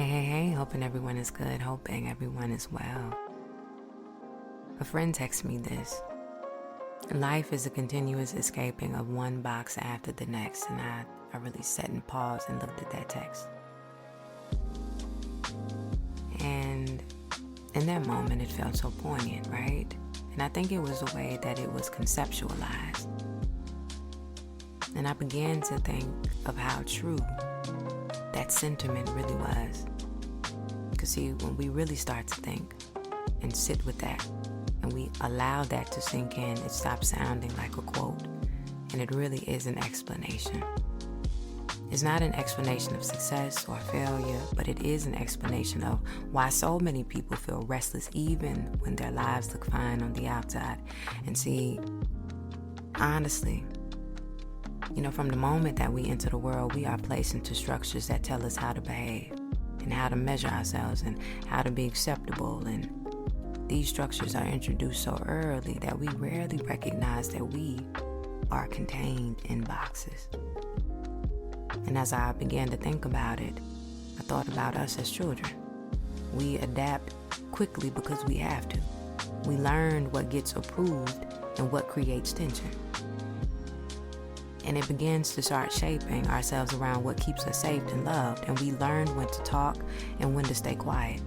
Hey, hoping everyone is good, hoping everyone is well. A friend texted me this. Life is a continuous escaping of one box after the next, and I really sat and paused and looked at that text. And in that moment, it felt so poignant, right? And I think it was the way that it was conceptualized. And I began to think of how true that sentiment really was. Because see, when we really start to think and sit with that, and we allow that to sink in, it stops sounding like a quote, and it really is an explanation. It's not an explanation of success or failure, but it is an explanation of why so many people feel restless even when their lives look fine on the outside. And see, honestly, from the moment that we enter the world, we are placed into structures that tell us how to behave and how to measure ourselves and how to be acceptable. And these structures are introduced so early that we rarely recognize that we are contained in boxes. And as I began to think about it, I thought about us as children. We adapt quickly because we have to. We learn what gets approved and what creates tension. And it begins to start shaping ourselves around what keeps us safe and loved. And we learn when to talk and when to stay quiet.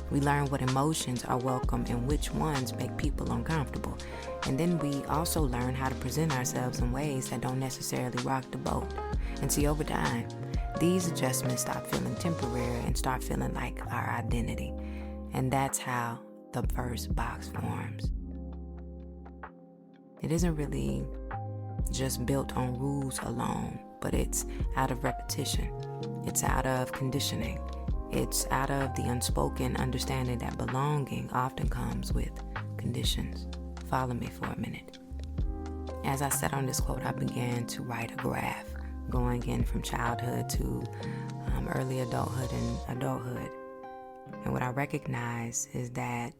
We learn what emotions are welcome and which ones make people uncomfortable. And then we also learn how to present ourselves in ways that don't necessarily rock the boat. And see, over time, these adjustments stop feeling temporary and start feeling like our identity. And that's how the first box forms. It isn't really just built on rules alone, but it's out of repetition. It's out of conditioning. It's out of the unspoken understanding that belonging often comes with conditions. Follow me for a minute. As I sat on this quote, I began to write a graph going in from childhood to early adulthood and adulthood. And what I recognize is that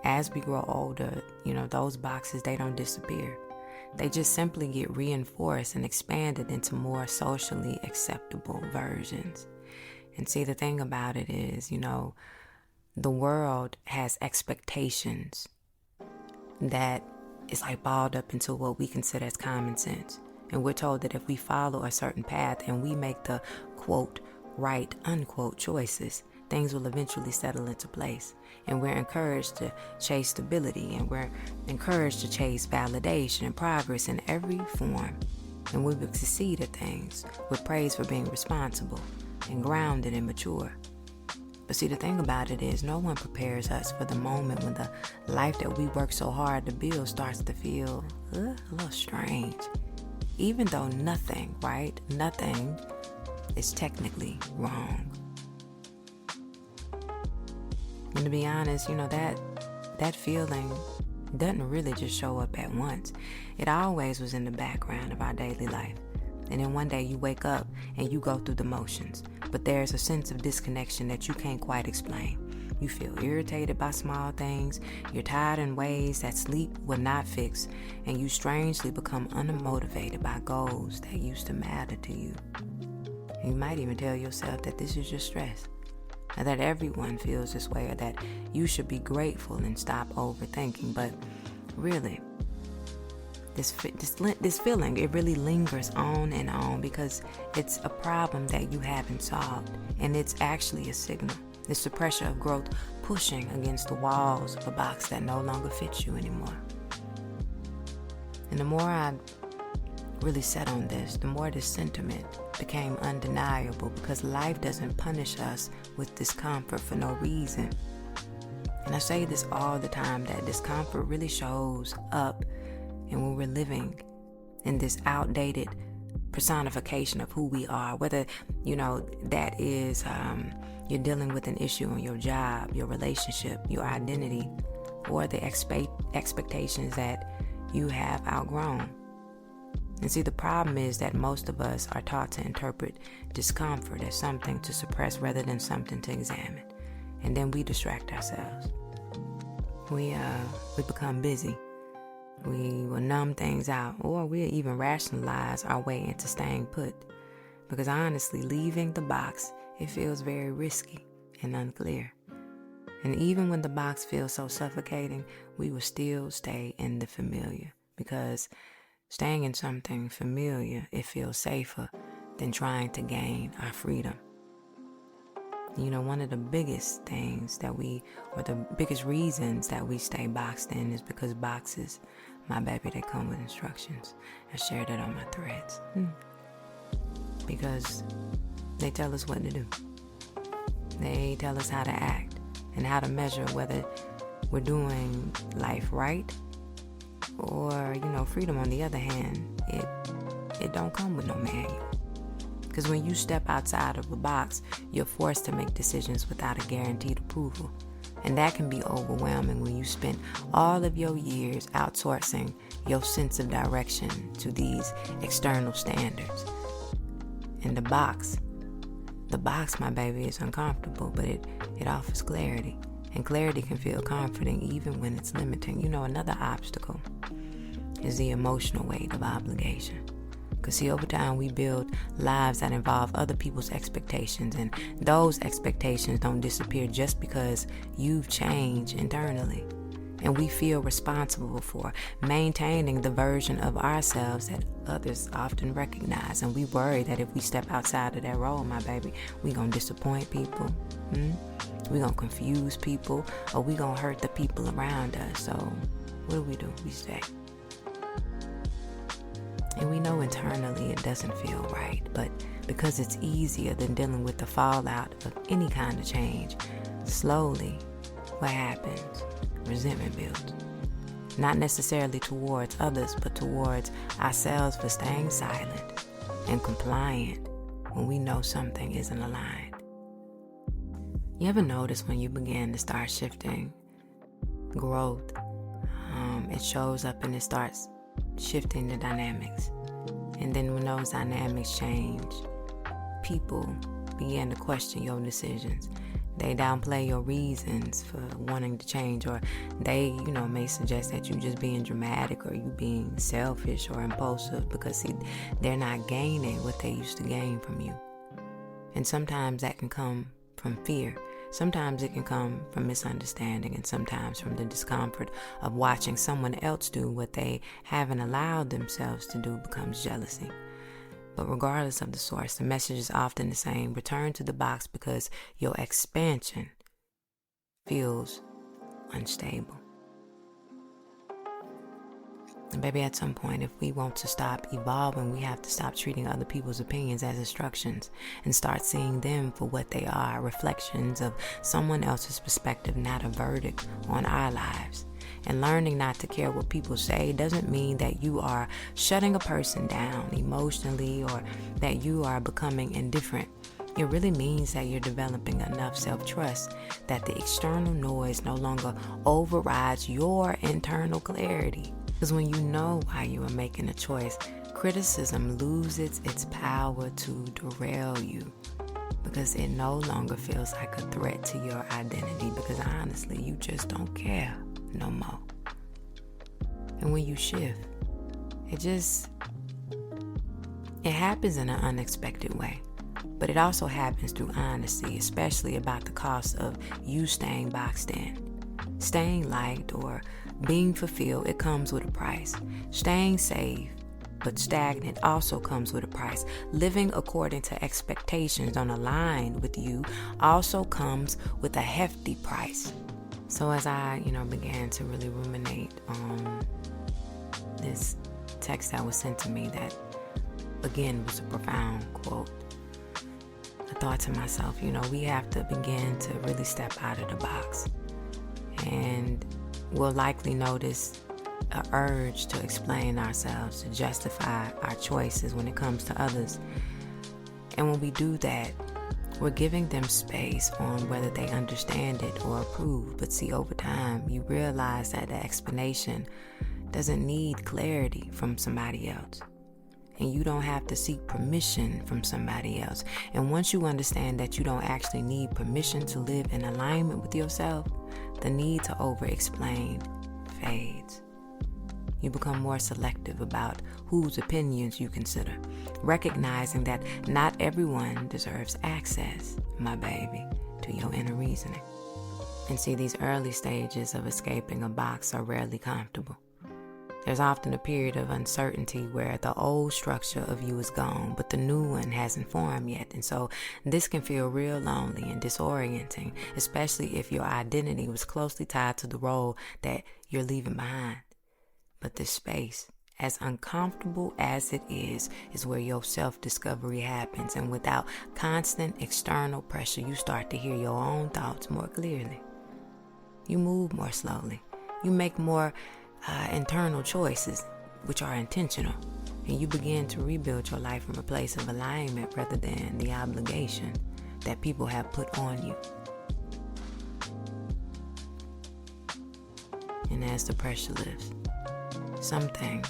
as we grow older, those boxes, they don't disappear. They just simply get reinforced and expanded into more socially acceptable versions. And see, the thing about it is, the world has expectations that is like balled up into what we consider as common sense. And we're told that if we follow a certain path and we make the, quote, right, unquote, choices, things will eventually settle into place. And we're encouraged to chase stability, and we're encouraged to chase validation and progress in every form. And we will succeed at things. We're praised for being responsible and grounded and mature. But see, the thing about it is no one prepares us for the moment when the life that we work so hard to build starts to feel a little strange. Even though nothing is technically wrong. And to be honest, that feeling doesn't really just show up at once. It always was in the background of our daily life. And then one day you wake up and you go through the motions, but there's a sense of disconnection that you can't quite explain. You feel irritated by small things, you're tired in ways that sleep will not fix, and you strangely become unmotivated by goals that used to matter to you. You might even tell yourself that this is just stress, or that everyone feels this way, or that you should be grateful and stop overthinking. But really, this feeling, it really lingers on and on because it's a problem that you haven't solved, and it's actually a signal. It's the pressure of growth pushing against the walls of a box that no longer fits you anymore. And the more I really sat on this, the more this sentiment became undeniable, because life doesn't punish us with discomfort for no reason. And I say this all the time, that discomfort really shows up and when we're living in this outdated personification of who we are, whether, that is you're dealing with an issue on your job, your relationship, your identity, or the expectations that you have outgrown. And see, the problem is that most of us are taught to interpret discomfort as something to suppress rather than something to examine. And then we distract ourselves. We become busy. We will numb things out, or we'll even rationalize our way into staying put. Because honestly, leaving the box it feels very risky and unclear. And even when the box feels so suffocating, we will still stay in the familiar, because staying in something familiar, it feels safer than trying to gain our freedom. One of the biggest things the biggest reasons that we stay boxed in is because boxes, my baby, they come with instructions. I shared it on my threads. Because they tell us what to do. They tell us how to act and how to measure whether we're doing life right, or, freedom on the other hand, it don't come with no manual. Because when you step outside of a box, you're forced to make decisions without a guaranteed approval. And that can be overwhelming when you spent all of your years outsourcing your sense of direction to these external standards. And the box, my baby, is uncomfortable, but it offers clarity. And clarity can feel comforting even when it's limiting. Another obstacle is the emotional weight of obligation. Because see, over time we build lives that involve other people's expectations, and those expectations don't disappear just because you've changed internally. And we feel responsible for maintaining the version of ourselves that others often recognize. And we worry that if we step outside of that role, my baby, we gonna disappoint people. We gonna confuse people, or we gonna hurt the people around us. So what do? We stay. And we know internally it doesn't feel right, but because it's easier than dealing with the fallout of any kind of change, slowly, what happens? Resentment builds. Not necessarily towards others, but towards ourselves for staying silent and compliant when we know something isn't aligned. You ever notice when you begin to start shifting growth, it shows up and it starts shifting the dynamics. And then when those dynamics change, people begin to question your decisions. They downplay your reasons for wanting to change, or they, may suggest that you just being dramatic, or you being selfish or impulsive, because see, they're not gaining what they used to gain from you. And sometimes that can come from fear. Sometimes it can come from misunderstanding, and sometimes from the discomfort of watching someone else do what they haven't allowed themselves to do becomes jealousy. But regardless of the source, the message is often the same. Return to the box because your expansion feels unstable. And baby, at some point, if we want to stop evolving, we have to stop treating other people's opinions as instructions and start seeing them for what they are, reflections of someone else's perspective, not a verdict on our lives. And learning not to care what people say doesn't mean that you are shutting a person down emotionally or that you are becoming indifferent. It really means that you're developing enough self-trust that the external noise no longer overrides your internal clarity. Because when you know why you are making a choice, criticism loses its power to derail you, because it no longer feels like a threat to your identity, because honestly, you just don't care no more. And when you shift, it happens in an unexpected way. But it also happens through honesty, especially about the cost of you staying boxed in. Staying liked or being fulfilled, it comes with a price. Staying safe but stagnant also comes with a price. Living according to expectations don't align with you also comes with a hefty price. So as I, began to really ruminate on this text that was sent to me that, again, was a profound quote, I thought to myself, we have to begin to really step out of the box. And we'll likely notice an urge to explain ourselves, to justify our choices when it comes to others. And when we do that, we're giving them space on whether they understand it or approve. But see, over time, you realize that the explanation doesn't need clarity from somebody else. And you don't have to seek permission from somebody else. And once you understand that you don't actually need permission to live in alignment with yourself, the need to over-explain fades. You become more selective about whose opinions you consider, recognizing that not everyone deserves access, my baby, to your inner reasoning. And see, these early stages of escaping a box are rarely comfortable. There's often a period of uncertainty where the old structure of you is gone, but the new one hasn't formed yet. And so this can feel real lonely and disorienting, especially if your identity was closely tied to the role that you're leaving behind. But this space, as uncomfortable as it is where your self-discovery happens. And without constant external pressure, you start to hear your own thoughts more clearly. You move more slowly. You make more internal choices, which are intentional. And you begin to rebuild your life from a place of alignment rather than the obligation that people have put on you. And as the pressure lifts, something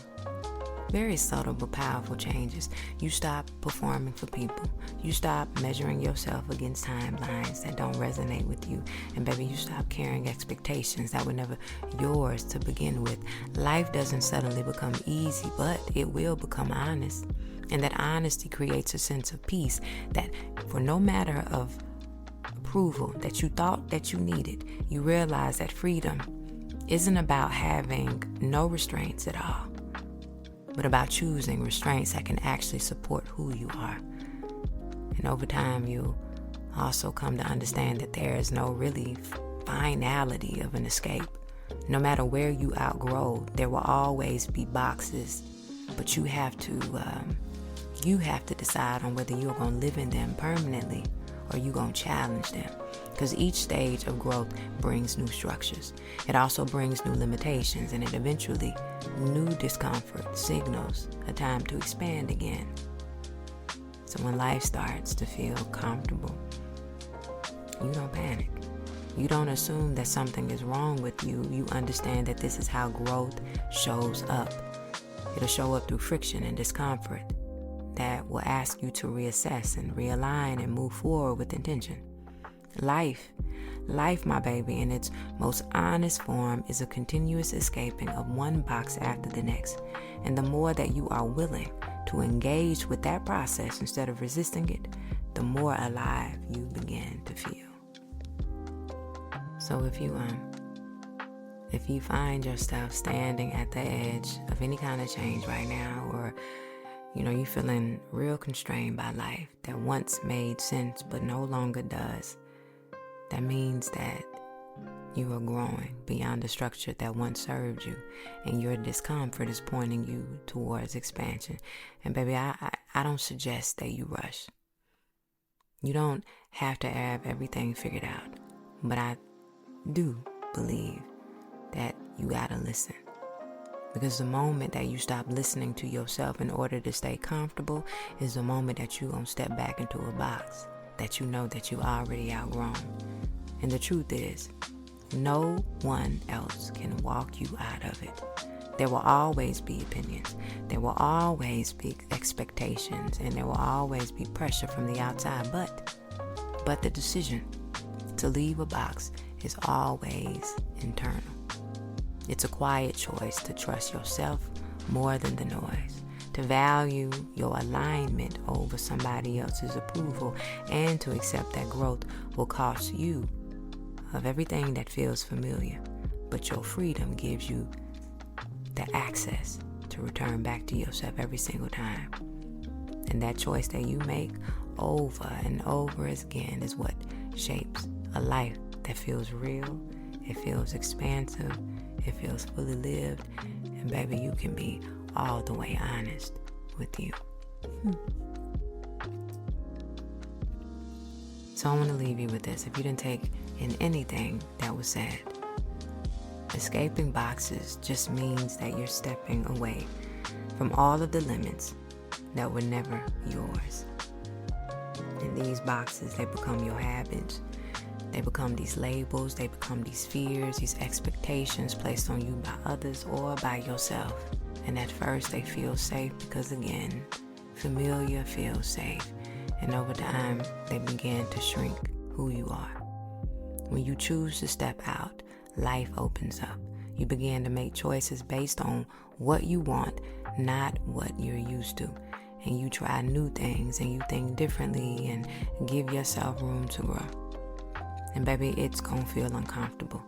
very subtle but powerful changes. You stop performing for people. You stop measuring yourself against timelines that don't resonate with you. And baby, you stop carrying expectations that were never yours to begin with. Life doesn't suddenly become easy, but it will become honest. And that honesty creates a sense of peace that, for no matter of approval that you thought that you needed, you realize that freedom isn't about having no restraints at all, but about choosing restraints that can actually support who you are. And over time, you'll also come to understand that there is no really finality of an escape. No matter where you outgrow, there will always be boxes, but you have to decide on whether you're going to live in them permanently or you're going to challenge them. Because each stage of growth brings new structures. It also brings new limitations, and it eventually new discomfort signals a time to expand again. So when life starts to feel comfortable, you don't panic. You don't assume that something is wrong with you. You understand that this is how growth shows up. It'll show up through friction and discomfort that will ask you to reassess and realign and move forward with intention. Life, my baby, in its most honest form is a continuous escaping of one box after the next. And the more that you are willing to engage with that process instead of resisting it, the more alive you begin to feel. So if you find yourself standing at the edge of any kind of change right now, or you're feeling real constrained by life that once made sense but no longer does, that means that you are growing beyond the structure that once served you, and your discomfort is pointing you towards expansion. And baby, I don't suggest that you rush. You don't have to have everything figured out, but I do believe that you gotta listen. Because the moment that you stop listening to yourself in order to stay comfortable is the moment that you're gonna step back into a box that you know that you already outgrown. And the truth is, no one else can walk you out of it. There will always be opinions. There will always be expectations, and there will always be pressure from the outside. But the decision to leave a box is always internal. It's a quiet choice to trust yourself more than the noise, to value your alignment over somebody else's approval, and to accept that growth will cost you of everything that feels familiar, but your freedom gives you the access to return back to yourself every single time. And that choice that you make over and over again is what shapes a life that feels real, it feels expansive, it feels fully lived, and baby, you can be all the way honest with you. So I want to leave you with this. If you didn't take in anything that was said, escaping boxes just means that you're stepping away from all of the limits that were never yours. And these boxes, they become your habits. They become these labels, they become these fears, these expectations placed on you by others or by yourself. And at first they feel safe because, again, familiar feels safe. And over time, they begin to shrink who you are. When you choose to step out, life opens up. You begin to make choices based on what you want, not what you're used to. And you try new things and you think differently and give yourself room to grow. And baby, it's gonna feel uncomfortable.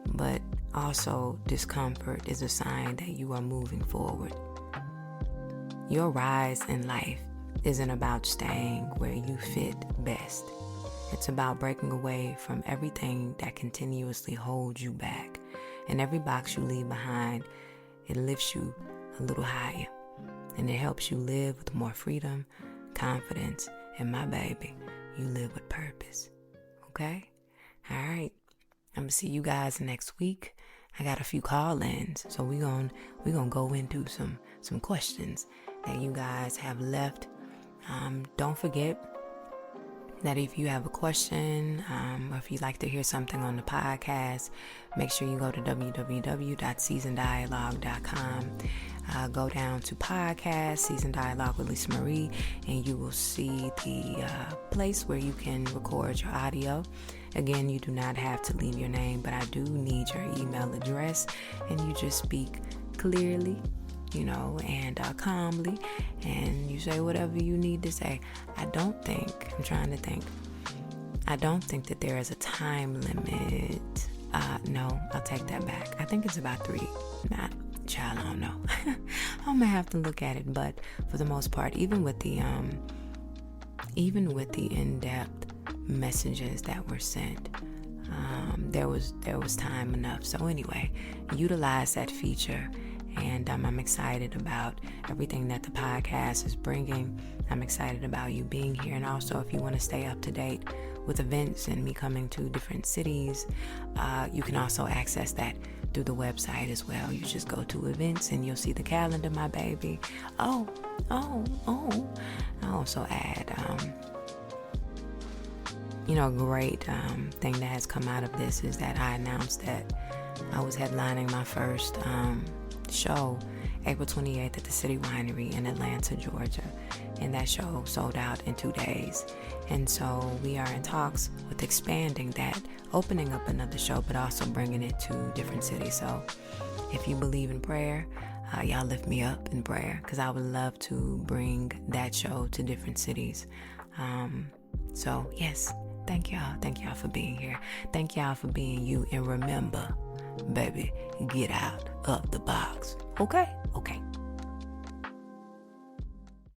But also, discomfort is a sign that you are moving forward. Your rise in life isn't about staying where you fit best. It's about breaking away from everything that continuously holds you back. And every box you leave behind, it lifts you a little higher. And it helps you live with more freedom, confidence, and my baby, you live with purpose. Okay? All right. I'm going to see you guys next week. I got a few call-ins, so we're gonna go into some questions that you guys have left. Don't forget that if you have a question, or if you'd like to hear something on the podcast, make sure you go to www.seasondialogue.com. Go down to podcast, Season Dialogue with Lisa Marie, and you will see the place where you can record your audio. Again, you do not have to leave your name, but I do need your email address, and you just speak clearly, and calmly, and you say whatever you need to say. I don't think that there is a time limit. No, I'll take that back. I think it's about 3. Child, I don't know. I'm gonna have to look at it, but for the most part, even with the in-depth messages that were sent, there was time enough. So anyway, utilize that feature. And I'm excited about everything that the podcast is bringing. I'm excited about you being here. And also, if you want to stay up to date with events and me coming to different cities, you can also access that through the website as well. You just go to events and you'll see the calendar, my baby. I also add, a great thing that has come out of this is that I announced that I was headlining my first show April 28th at the City Winery in Atlanta, Georgia, and that show sold out in 2 days. And so we are in talks with expanding that, opening up another show, but also bringing it to different cities. So if you believe in prayer, y'all lift me up in prayer, because I would love to bring that show to different cities. So yes, thank y'all for being here. Thank y'all for being you. And remember, baby, get out of the box. Okay?